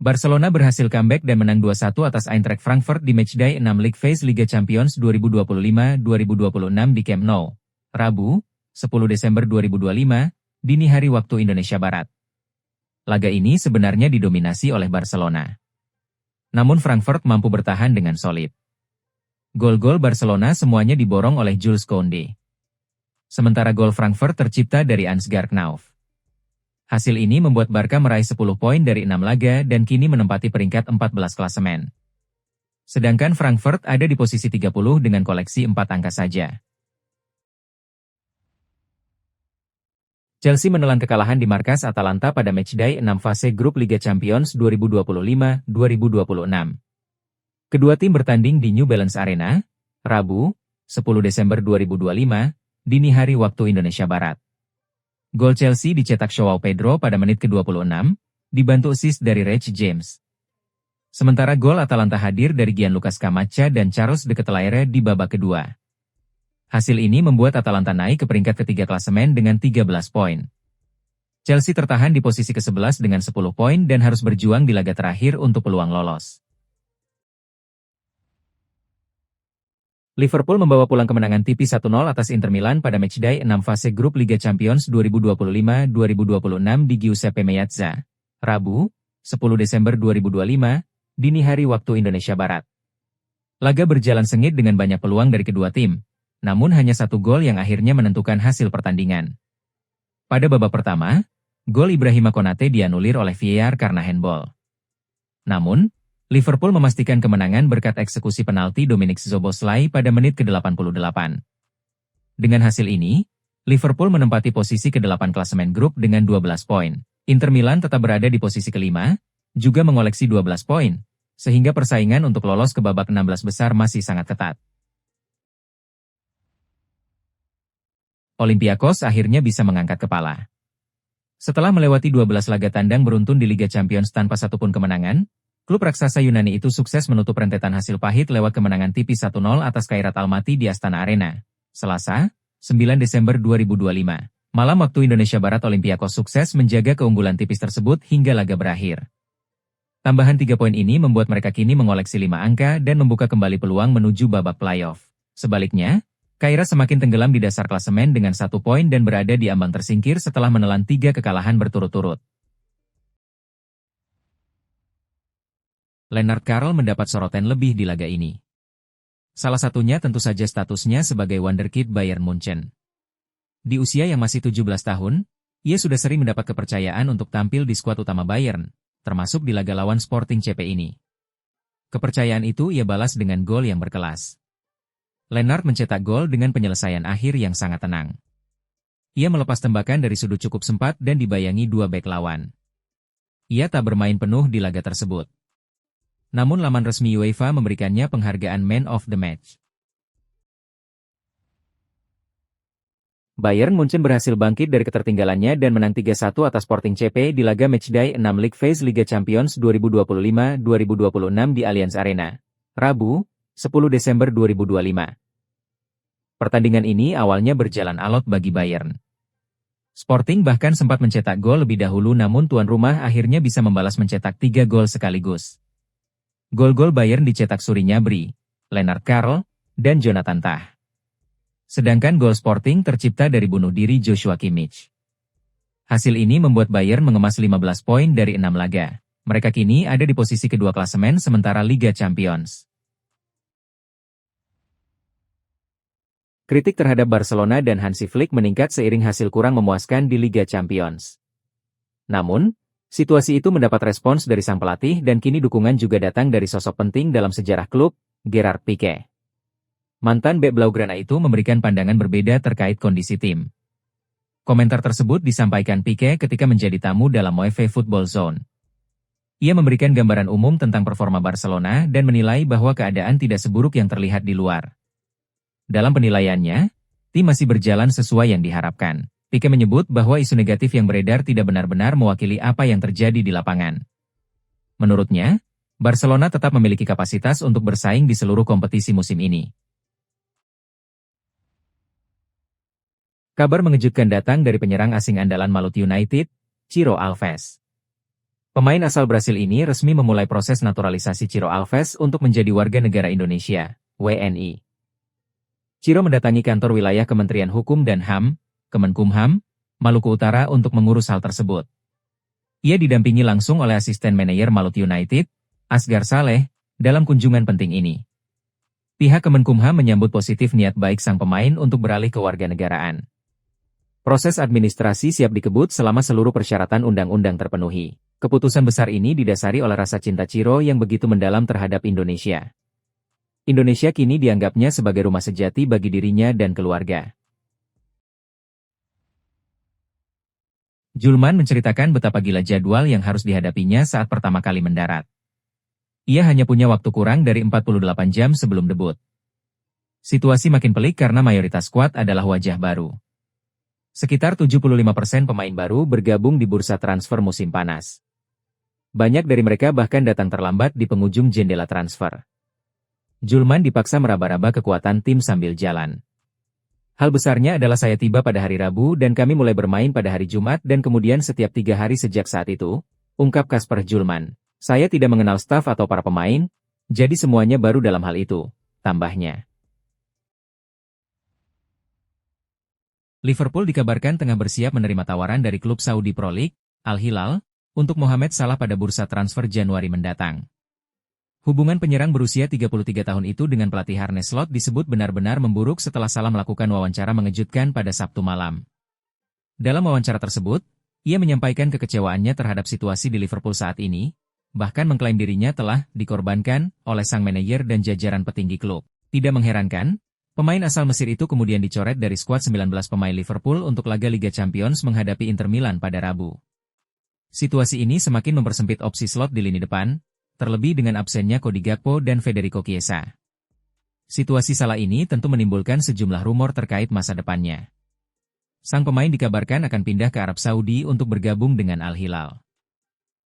Barcelona berhasil comeback dan menang 2-1 atas Eintracht Frankfurt di matchday 6 League Phase Liga Champions 2025-2026 di Camp Nou, Rabu, 10 Desember 2025, dini hari waktu Indonesia Barat. Laga ini sebenarnya didominasi oleh Barcelona. Namun Frankfurt mampu bertahan dengan solid. Gol-gol Barcelona semuanya diborong oleh Jules Koundé. Sementara gol Frankfurt tercipta dari Ansgar Knauf. Hasil ini membuat Barca meraih 10 poin dari 6 laga dan kini menempati peringkat 14 klasemen. Sedangkan Frankfurt ada di posisi 30 dengan koleksi 4 angka saja. Chelsea menelan kekalahan di markas Atalanta pada matchday 6 fase grup Liga Champions 2025-2026. Kedua tim bertanding di New Balance Arena, Rabu, 10 Desember 2025, dini hari waktu Indonesia Barat. Gol Chelsea dicetak Joao Pedro pada menit ke-26, dibantu assist dari Reece James. Sementara gol Atalanta hadir dari Gianluca Scamacca dan Carlos de Ketelaere di babak kedua. Hasil ini membuat Atalanta naik ke peringkat ketiga klasemen dengan 13 poin. Chelsea tertahan di posisi ke-11 dengan 10 poin dan harus berjuang di laga terakhir untuk peluang lolos. Liverpool membawa pulang kemenangan tipis 1-0 atas Inter Milan pada matchday 6 fase grup Liga Champions 2025-2026 di Giuseppe Meazza, Rabu, 10 Desember 2025, dini hari waktu Indonesia Barat. Laga berjalan sengit dengan banyak peluang dari kedua tim, namun hanya satu gol yang akhirnya menentukan hasil pertandingan. Pada babak pertama, gol Ibrahima Konate dianulir oleh VAR karena handball. Namun, Liverpool memastikan kemenangan berkat eksekusi penalti Dominik Szoboszlai pada menit ke-88. Dengan hasil ini, Liverpool menempati posisi ke-8 klasemen grup dengan 12 poin. Inter Milan tetap berada di posisi ke-5, juga mengoleksi 12 poin, sehingga persaingan untuk lolos ke babak 16 besar masih sangat ketat. Olympiakos akhirnya bisa mengangkat kepala. Setelah melewati 12 laga tandang beruntun di Liga Champions tanpa satupun kemenangan, klub raksasa Yunani itu sukses menutup rentetan hasil pahit lewat kemenangan tipis 1-0 atas Kairat Almaty di Astana Arena, Selasa, 9 Desember 2025. Malam waktu Indonesia Barat Olympiakos sukses menjaga keunggulan tipis tersebut hingga laga berakhir. Tambahan 3 poin ini membuat mereka kini mengoleksi 5 angka dan membuka kembali peluang menuju babak playoff. Sebaliknya, Kairat semakin tenggelam di dasar klasemen dengan 1 poin dan berada di ambang tersingkir setelah menelan 3 kekalahan berturut-turut. Lennart Karl mendapat sorotan lebih di laga ini. Salah satunya tentu saja statusnya sebagai wonderkid Bayern Munchen. Di usia yang masih 17 tahun, ia sudah sering mendapat kepercayaan untuk tampil di skuad utama Bayern, termasuk di laga lawan Sporting CP ini. Kepercayaan itu ia balas dengan gol yang berkelas. Lennart mencetak gol dengan penyelesaian akhir yang sangat tenang. Ia melepas tembakan dari sudut cukup sempat dan dibayangi 2 bek lawan. Ia tak bermain penuh di laga tersebut. Namun laman resmi UEFA memberikannya penghargaan Man of the Match. Bayern Munchen berhasil bangkit dari ketertinggalannya dan menang 3-1 atas Sporting CP di laga matchday 6 League Phase Liga Champions 2025-2026 di Allianz Arena, Rabu, 10 Desember 2025. Pertandingan ini awalnya berjalan alot bagi Bayern. Sporting bahkan sempat mencetak gol lebih dahulu namun tuan rumah akhirnya bisa membalas mencetak 3 gol sekaligus. Gol-gol Bayern dicetak Suri Gnabry, Lennart Karl, dan Jonathan Tah. Sedangkan gol Sporting tercipta dari bunuh diri Joshua Kimmich. Hasil ini membuat Bayern mengemas 15 poin dari 6 laga. Mereka kini ada di posisi kedua klasemen sementara Liga Champions. Kritik terhadap Barcelona dan Hansi Flick meningkat seiring hasil kurang memuaskan di Liga Champions. Namun, situasi itu mendapat respons dari sang pelatih dan kini dukungan juga datang dari sosok penting dalam sejarah klub, Gerard Piqué. Mantan bek Blaugrana itu memberikan pandangan berbeda terkait kondisi tim. Komentar tersebut disampaikan Piqué ketika menjadi tamu dalam UEFA Football Zone. Ia memberikan gambaran umum tentang performa Barcelona dan menilai bahwa keadaan tidak seburuk yang terlihat di luar. Dalam penilaiannya, tim masih berjalan sesuai yang diharapkan. Piqué menyebut bahwa isu negatif yang beredar tidak benar-benar mewakili apa yang terjadi di lapangan. Menurutnya, Barcelona tetap memiliki kapasitas untuk bersaing di seluruh kompetisi musim ini. Kabar mengejutkan datang dari penyerang asing andalan Malut United, Ciro Alves. Pemain asal Brasil ini resmi memulai proses naturalisasi Ciro Alves untuk menjadi warga negara Indonesia, WNI. Ciro mendatangi kantor wilayah Kementerian Hukum dan HAM, Kemenkumham, Maluku Utara untuk mengurus hal tersebut. Ia didampingi langsung oleh asisten manajer Maluku United, Asgar Saleh, dalam kunjungan penting ini. Pihak Kemenkumham menyambut positif niat baik sang pemain untuk beralih ke warganegaraan. Proses administrasi siap dikebut selama seluruh persyaratan undang-undang terpenuhi. Keputusan besar ini didasari oleh rasa cinta Ciro yang begitu mendalam terhadap Indonesia. Indonesia kini dianggapnya sebagai rumah sejati bagi dirinya dan keluarga. Julman menceritakan betapa gila jadwal yang harus dihadapinya saat pertama kali mendarat. Ia hanya punya waktu kurang dari 48 jam sebelum debut. Situasi makin pelik karena mayoritas skuad adalah wajah baru. Sekitar 75% pemain baru bergabung di bursa transfer musim panas. Banyak dari mereka bahkan datang terlambat di penghujung jendela transfer. Julman dipaksa meraba-raba kekuatan tim sambil jalan. Hal besarnya adalah saya tiba pada hari Rabu dan kami mulai bermain pada hari Jumat dan kemudian setiap 3 hari sejak saat itu, ungkap Kasper Julman. Saya tidak mengenal staf atau para pemain, jadi semuanya baru dalam hal itu, tambahnya. Liverpool dikabarkan tengah bersiap menerima tawaran dari klub Saudi Pro League, Al Hilal, untuk Mohamed Salah pada bursa transfer Januari mendatang. Hubungan penyerang berusia 33 tahun itu dengan pelatih Arne Slot disebut benar-benar memburuk setelah Salah melakukan wawancara mengejutkan pada Sabtu malam. Dalam wawancara tersebut, ia menyampaikan kekecewaannya terhadap situasi di Liverpool saat ini, bahkan mengklaim dirinya telah dikorbankan oleh sang manajer dan jajaran petinggi klub. Tidak mengherankan, pemain asal Mesir itu kemudian dicoret dari skuad 19 pemain Liverpool untuk laga Liga Champions menghadapi Inter Milan pada Rabu. Situasi ini semakin mempersempit opsi Slot di lini depan, terlebih dengan absennya Cody Gakpo dan Federico Chiesa. Situasi Salah ini tentu menimbulkan sejumlah rumor terkait masa depannya. Sang pemain dikabarkan akan pindah ke Arab Saudi untuk bergabung dengan Al Hilal.